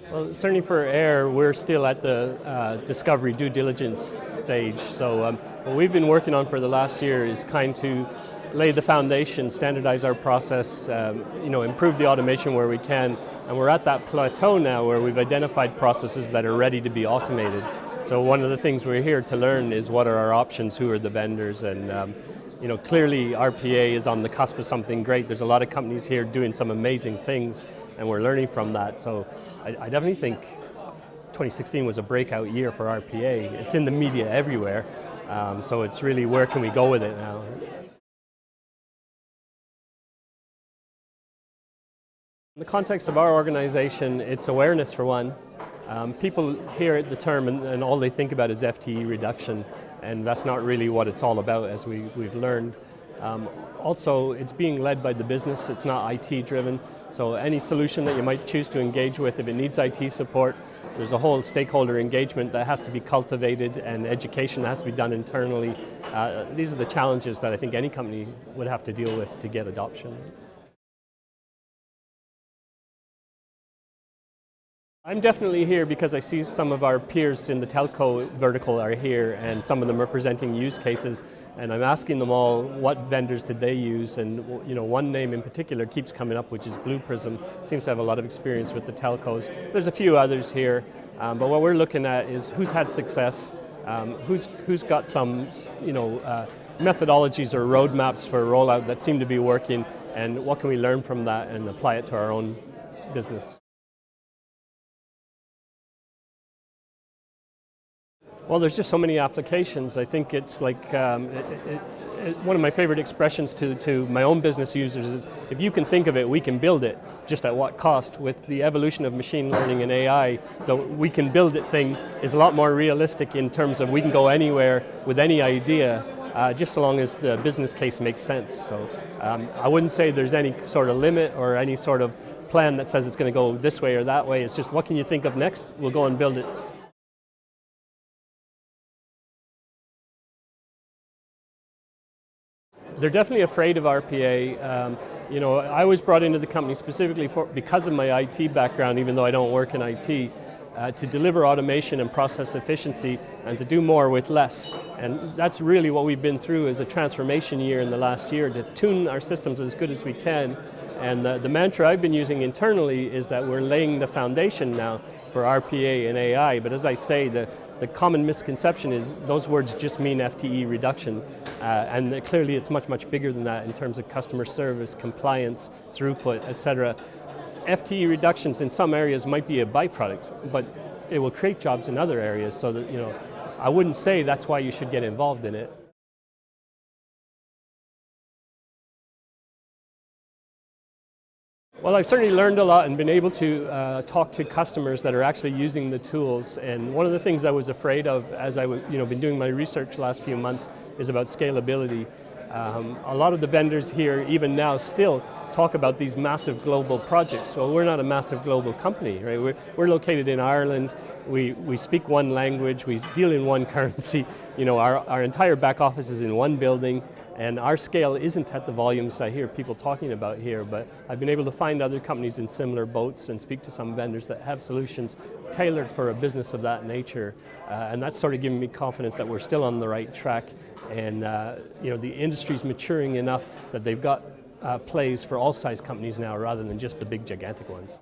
Well, certainly for air, we're still at the discovery due diligence stage. So what we've been working on for the last year is kind to lay the foundation, standardize our process, improve the automation where we can. And we're at that plateau now where we've identified processes that are ready to be automated. So one of the things we're here to learn is what are our options, who are the vendors, and clearly RPA is on the cusp of something great. There's a lot of companies here doing some amazing things, and we're learning from that. So I definitely think 2016 was a breakout year for RPA. It's in the media everywhere, so it's really where can we go with it now. In the context of our organization, it's awareness for one. People hear the term and all they think about is FTE reduction, and that's not really what it's all about, as we've learned. Also, it's being led by the business, it's not IT driven, so any solution that you might choose to engage with, if it needs IT support, there's a whole stakeholder engagement that has to be cultivated and education that has to be done internally. These are the challenges that I think any company would have to deal with to get adoption. I'm definitely here because I see some of our peers in the telco vertical are here, and some of them are presenting use cases, and I'm asking them all what vendors did they use, and one name in particular keeps coming up, which is Blue Prism. Seems to have a lot of experience with the telcos. There's a few others here, but what we're looking at is who's had success, who's got some methodologies or roadmaps for rollout that seem to be working, and what can we learn from that and apply it to our own business. Well, there's just so many applications. I think it's like, one of my favorite expressions to my own business users is, if you can think of it, we can build it. Just at what cost? With the evolution of machine learning and AI, the we can build it thing is a lot more realistic in terms of we can go anywhere with any idea, just so long as the business case makes sense. So I wouldn't say there's any sort of limit or any sort of plan that says it's going to go this way or that way. It's just, what can you think of next? We'll go and build it. They're definitely afraid of RPA. I was brought into the company specifically because of my IT background, even though I don't work in IT, to deliver automation and process efficiency and to do more with less. And that's really what we've been through as a transformation year in the last year, to tune our systems as good as we can. And the mantra I've been using internally is that we're laying the foundation now for RPA and AI. But as I say, the common misconception is those words just mean FTE reduction. And clearly it's much, much bigger than that in terms of customer service, compliance, throughput, etc. FTE reductions in some areas might be a byproduct, but it will create jobs in other areas. So that, I wouldn't say that's why you should get involved in it. Well, I've certainly learned a lot and been able to talk to customers that are actually using the tools. And one of the things I was afraid of as I've been doing my research the last few months is about scalability. A lot of the vendors here, even now, still talk about these massive global projects. Well, we're not a massive global company, right? We're located in Ireland. We speak one language. We deal in one currency. Our entire back office is in one building. And our scale isn't at the volumes I hear people talking about here, but I've been able to find other companies in similar boats and speak to some vendors that have solutions tailored for a business of that nature. And that's sort of giving me confidence that we're still on the right track. And the industry's maturing enough that they've got plays for all size companies now rather than just the big gigantic ones.